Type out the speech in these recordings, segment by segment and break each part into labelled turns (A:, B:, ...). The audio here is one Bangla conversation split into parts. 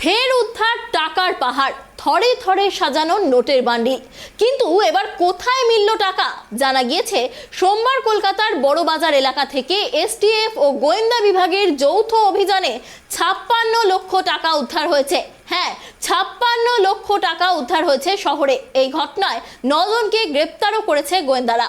A: ফের উদ্ধার টাকার পাহাড়, থরে থরে সাজানো নোটের বান্ডিল। কিন্তু এবার কোথায় মিলল টাকা? জানা গিয়েছে সোমবার কলকাতার বড়বাজার এলাকা থেকে এসটিএফ ও গোয়েন্দা বিভাগের যৌথ অভিযানে 56 লক্ষ টাকা উদ্ধার হয়েছে। হ্যাঁ, 56 লক্ষ টাকা উদ্ধার হয়েছে শহরে। এই ঘটনায় 9 জনকে গ্রেপ্তারও করেছে গোয়েন্দারা।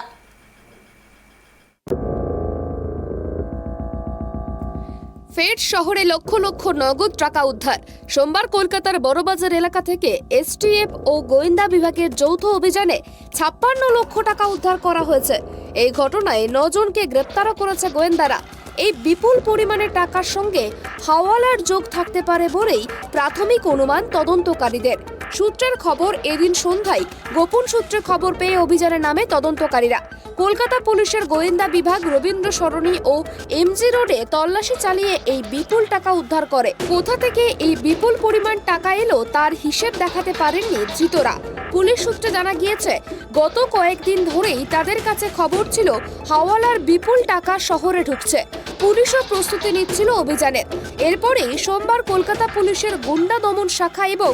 B: ফের শহরে লক্ষ লক্ষ নগদ টাকা উদ্ধার। সোমবার কলকাতার বড়বাজার এলাকা থেকে এসটিএফ ও গোয়েন্দা বিভাগের যৌথ অভিযানে 56 লক্ষ টাকা উদ্ধার করা হয়েছে। এই ঘটনায় 9 জনকে গ্রেপ্তারও করেছে গোয়েন্দারা। এই বিপুল পরিমাণের টাকার সঙ্গে হাওয়ালার যোগ থাকতে পারে বলেই প্রাথমিক অনুমান তদন্তকারীদের। সূত্রের খবর, এদিন সন্ধ্যায় গোপন সূত্রে খবর পেয়ে অভিযানে নামে তদন্তকারীরা। কলকাতা পুলিশের গোয়েন্দা বিভাগ রবীন্দ্র সরণি ও এমজি রোডে তল্লাশি চালিয়ে এই বিপুল টাকা উদ্ধার করে। কোথা থেকে এই বিপুল পরিমাণ টাকা এলো তার হিসেব দেখাতে পারেননি ধৃতরা। পুলিশ সূত্রে জানা গিয়েছে, গত কয়েকদিন ধরেই তাদের কাছে খবর ছিল হাওয়ালার বিপুল টাকা শহরে ঢুকছে। পুলিশও প্রস্তুতি নিচ্ছিল অভিযানের। এরপরেই সোমবার কলকাতা পুলিশের গুন্ডা দমন শাখা এবং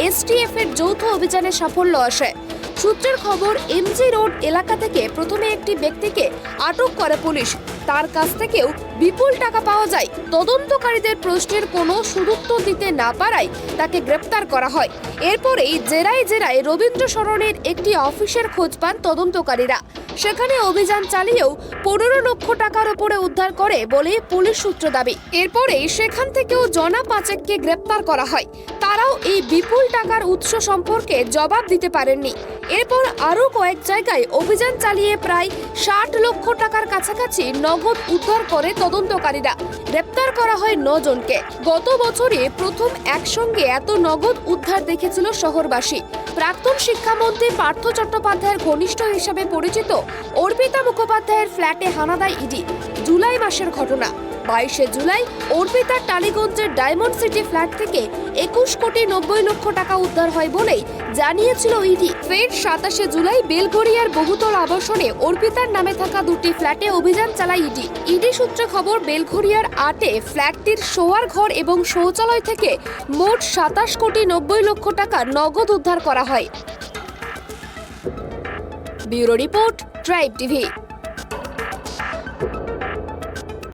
B: এসটিএফ এর যৌথ অভিযানে সাফল্য আসে। সূত্রের খবর, এমজি রোড এলাকা থেকে প্রথমে একটি ব্যক্তিকে আটক করে পুলিশ। তার কাছ থেকেও বিপুল টাকা পাওয়া যায়। তদন্তকারীদের প্রশ্নের কোনো সুদুত্তর দিতে না পারায় তাকে গ্রেপ্তার করা হয়। এরপরেই জেরায় জেরায় রবীন্দ্র সরণির একটি অফিসের খোঁজ পান তদন্তকারীরা। সেখানে অভিযান চালিয়েও 15 লক্ষ টাকার উপরে উদ্ধার করে বলে পুলিশ সূত্র দাবি। এরপরেই সেখান থেকেও জনা 5কে গ্রেপ্তার করা হয়। তারাও এই বিপুল টাকার উৎস সম্পর্কে জবাব দিতে পারেননি। এরপর আরও কয়েক জায়গায় অভিযান চালিয়ে প্রায় 60 লক্ষ টাকার কাছাকাছি নগদ উদ্ধার করে তদন্তকারীরা। গ্রেপ্তার করা হয় 9 জনকে। গত বছরে প্রথম একসঙ্গে এত নগদ উদ্ধার দেখেছিল শহরবাসী। প্রাক্তন শিক্ষামন্ত্রী পার্থ চট্টোপাধ্যায়ের ঘনিষ্ঠ হিসেবে পরিচিত অর্পিতা মুখোপাধ্যায়ের ফ্ল্যাটে হানা দেয় ইডি। জুলাই মাসের ঘটনা। 22শে জুলাই অর্পিতার টালিগঞ্জের ডায়মন্ড সিটি ফ্ল্যাট থেকে 21 কোটি 90 লক্ষ টাকা উদ্ধার হয় বলেই জানিয়েছিল ইডি। ফের 27শে জুলাই বেলঘরিয়ার বহুতল আবাসনে অর্পিতার নামে থাকা 2টি ফ্ল্যাটে অভিযান চালায় ইডি। ইডি সূত্রে খবর, বেলঘরিয়ার 8-এ ফ্ল্যাটটির শোয়ার ঘর এবং শৌচালয় থেকে মোট 27 কোটি 90 লক্ষ টাকা নগদ উদ্ধার করা হয়। Bureau report, tribe TV.